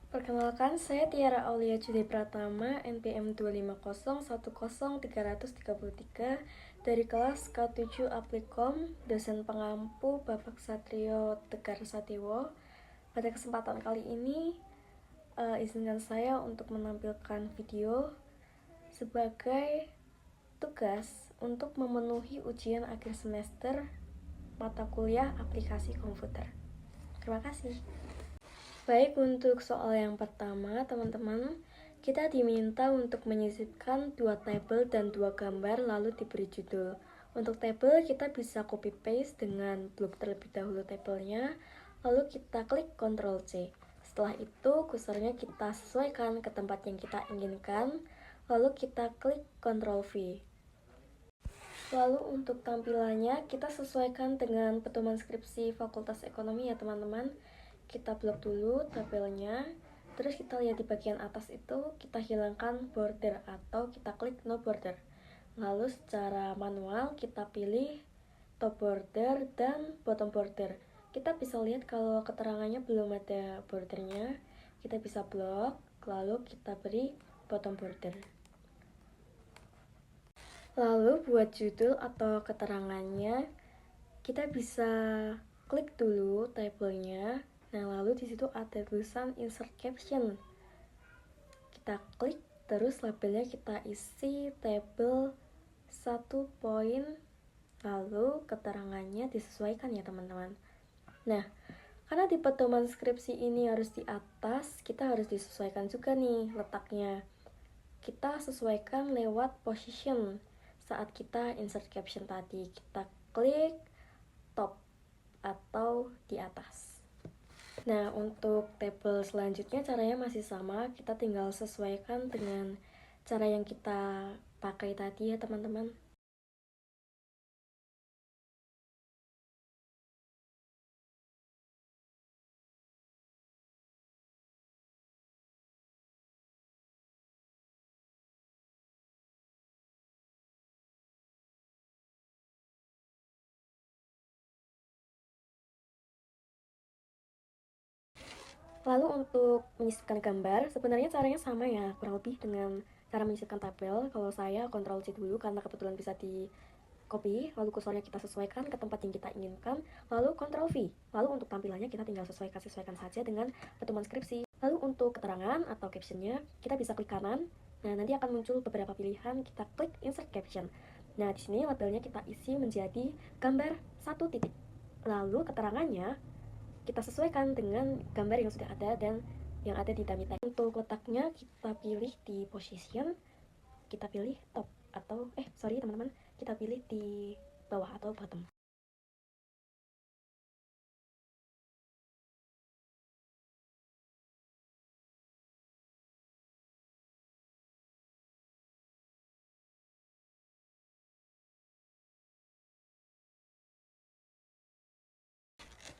Perkenalkan, saya Tiara Aulia Judi Pratama, NPM 250101333 dari kelas K7 Aplikom, dosen pengampu Bapak Satrio Tegar Sadewo. Pada kesempatan kali ini, izinkan saya untuk menampilkan video sebagai tugas untuk memenuhi ujian akhir semester mata kuliah aplikasi komputer. Terima kasih. Baik, untuk soal yang pertama, teman-teman, kita diminta untuk menyisipkan 2 tabel dan 2 gambar lalu diberi judul. Untuk tabel kita bisa copy paste dengan blok terlebih dahulu tabelnya, lalu kita klik Ctrl C. Setelah itu kursornya kita sesuaikan ke tempat yang kita inginkan, lalu kita klik Ctrl V. Lalu untuk tampilannya kita sesuaikan dengan pedoman skripsi Fakultas Ekonomi ya teman-teman. Kita blok dulu tabelnya, terus kita lihat di bagian atas itu kita hilangkan border atau kita klik no border. Lalu secara manual kita pilih top border dan bottom border. Kita bisa lihat kalau keterangannya belum ada bordernya, kita bisa blok, lalu kita beri bottom border. Lalu buat judul atau keterangannya, kita bisa klik dulu tabelnya. Nah, lalu di situ ada tulisan insert caption. Kita klik, terus labelnya kita isi tabel 1 poin, lalu keterangannya disesuaikan ya teman-teman. Nah, karena di pedoman skripsi ini harus di atas, kita harus disesuaikan juga nih letaknya. Kita sesuaikan lewat position. Saat kita insert caption tadi, kita klik top atau di atas. Nah, untuk tabel selanjutnya caranya masih sama, kita tinggal sesuaikan dengan cara yang kita pakai tadi ya teman-teman. Lalu untuk menyisipkan gambar, sebenarnya caranya sama ya, kurang lebih dengan cara menyisipkan tabel. Kalau saya Ctrl C dulu karena kebetulan bisa di copy, lalu kursornya kita sesuaikan ke tempat yang kita inginkan, lalu Ctrl V. Lalu untuk tampilannya kita tinggal sesuaikan saja dengan pedoman skripsi. Lalu untuk keterangan atau captionnya, kita bisa klik kanan. Nah, nanti akan muncul beberapa pilihan, kita klik insert caption. Nah, di sini labelnya kita isi menjadi gambar 1 titik. Lalu keterangannya kita sesuaikan dengan gambar yang sudah ada dan yang ada di dummy text. Untuk letaknya kita pilih di position, kita pilih top atau teman-teman, kita pilih di bawah atau bottom.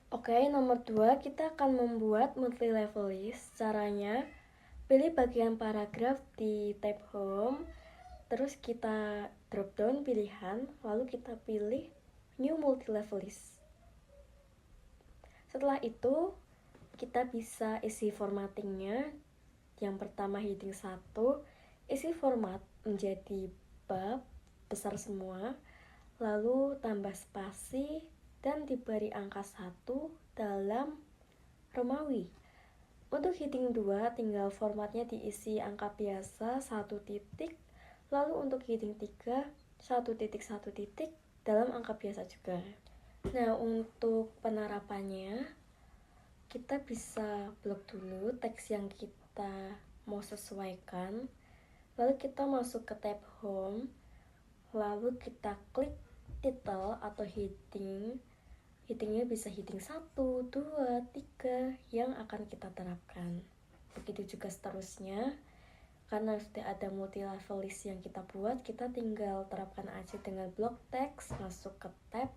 Oke, nomor 2 kita akan membuat multi level list. Caranya pilih bagian paragraf di tab home, terus kita drop down pilihan, lalu kita pilih new multi level list. Setelah itu kita bisa isi formattingnya. Yang pertama heading 1, isi format menjadi bab besar semua, lalu tambah spasi dan diberi angka 1 dalam Romawi. Untuk heading 2 tinggal formatnya diisi angka biasa 1 titik, lalu untuk heading 3 1 titik 1 titik dalam angka biasa juga. Nah, untuk penerapannya kita bisa blok dulu teks yang kita mau sesuaikan, lalu kita masuk ke tab home, lalu kita klik title atau headingnya bisa heading 1, 2, 3 yang akan kita terapkan. Begitu juga seterusnya. Karena sudah ada multi level list yang kita buat, kita tinggal terapkan aja dengan blok teks, masuk ke tab,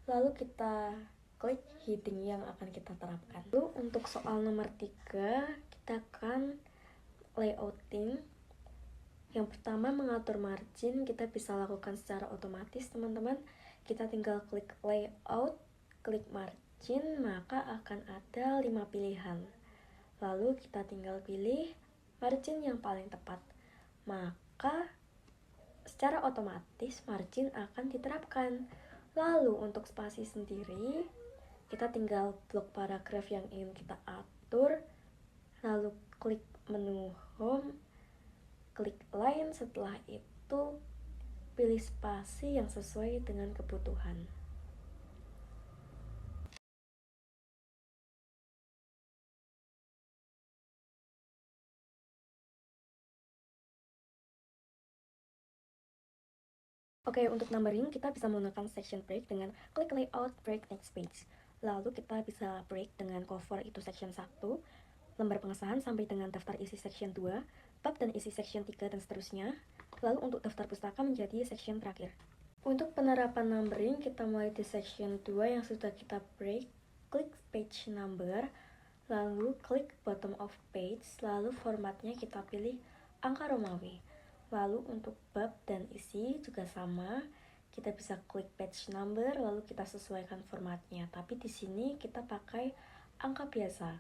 lalu kita klik heading yang akan kita terapkan. Lalu untuk soal nomor 3, kita akan layouting. Yang pertama, mengatur margin kita bisa lakukan secara otomatis teman-teman. Kita tinggal klik layout, klik margin, maka akan ada 5 pilihan. Lalu kita tinggal pilih margin yang paling tepat. Maka secara otomatis margin akan diterapkan. Lalu untuk spasi sendiri, kita tinggal blok paragraf yang ingin kita atur, lalu klik menu home, klik line, setelah itu pilih spasi yang sesuai dengan kebutuhan. Oke, untuk numbering kita bisa menggunakan section break dengan klik layout break next page. Lalu kita bisa break dengan cover itu section 1, lembar pengesahan sampai dengan daftar isi section 2, bab dan isi section 3 dan seterusnya. Lalu untuk daftar pustaka menjadi section terakhir. Untuk penerapan numbering kita mulai di section 2 yang sudah kita break, klik page number, lalu klik bottom of page, lalu formatnya kita pilih angka Romawi. Lalu untuk bab dan isi juga sama, kita bisa klik page number lalu kita sesuaikan formatnya. Tapi di sini kita pakai angka biasa.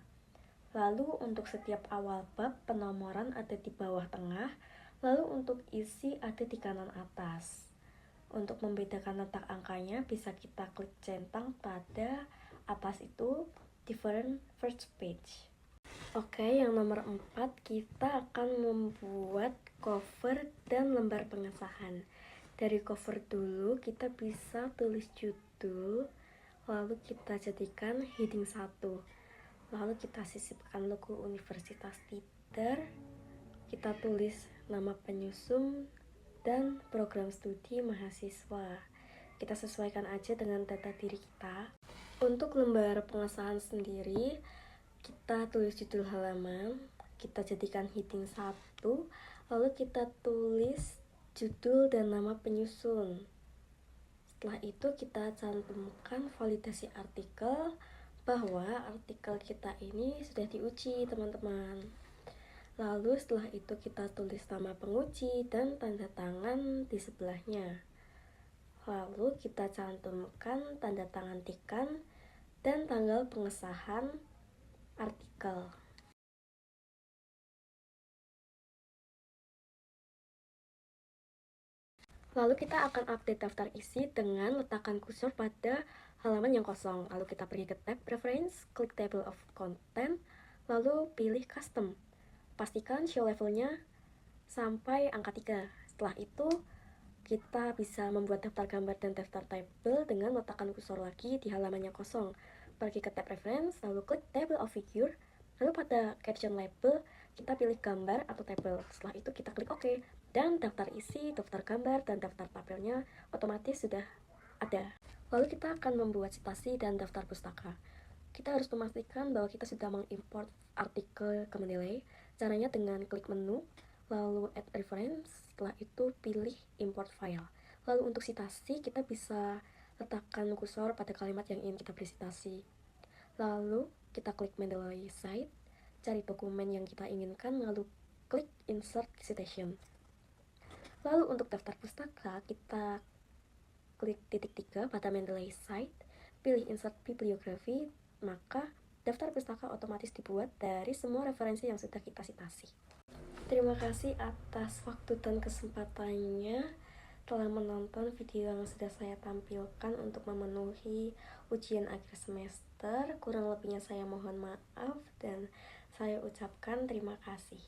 Lalu untuk setiap awal bab penomoran ada di bawah tengah, lalu untuk isi ada di kanan atas. Untuk membedakan letak angkanya bisa kita klik centang pada atas itu different first page. Oke, yang nomor 4 kita akan membuat cover dan lembar pengesahan. Dari cover dulu kita bisa tulis judul, lalu kita jadikan heading 1. Lalu kita sisipkan logo Universitas Tidar, kita tulis nama penyusun dan program studi mahasiswa. Kita sesuaikan aja dengan data diri kita. Untuk lembar pengesahan sendiri, kita tulis judul halaman, kita jadikan heading 1, lalu kita tulis judul dan nama penyusun. Setelah itu kita cantumkan validasi artikel bahwa artikel kita ini sudah diuji, teman-teman. Lalu setelah itu kita tulis nama penguji dan tanda tangan di sebelahnya. Lalu kita cantumkan tanda tangan dekan dan tanggal pengesahan artikel. Lalu kita akan update daftar isi dengan letakkan kursor pada halaman yang kosong. Lalu kita pergi ke tab Reference, klik Table of Content, lalu pilih Custom. Pastikan show levelnya sampai angka 3. Setelah itu, kita bisa membuat daftar gambar dan daftar table dengan letakkan kursor lagi di halaman yang kosong. Pergi ke tab Reference, lalu klik Table of Figure, lalu pada caption label, kita pilih gambar atau table. Setelah itu kita klik OK. Dan daftar isi, daftar gambar, dan daftar tabelnya otomatis sudah ada. Lalu kita akan membuat citasi dan daftar pustaka. Kita harus memastikan bahwa kita sudah mengimport artikel ke Mendeley. Caranya dengan klik menu, lalu add reference, setelah itu pilih import file. Lalu untuk citasi, kita bisa letakkan kursor pada kalimat yang ingin kita beri citasi. Lalu kita klik Mendeley site, cari dokumen yang kita inginkan, lalu klik insert citation. Lalu untuk daftar pustaka, kita klik titik 3 pada Mendeley site, pilih insert bibliografi, maka daftar pustaka otomatis dibuat dari semua referensi yang sudah kita citasi. Terima kasih atas waktu dan kesempatannya telah menonton video yang sudah saya tampilkan untuk memenuhi ujian akhir semester. Kurang lebihnya saya mohon maaf dan saya ucapkan terima kasih.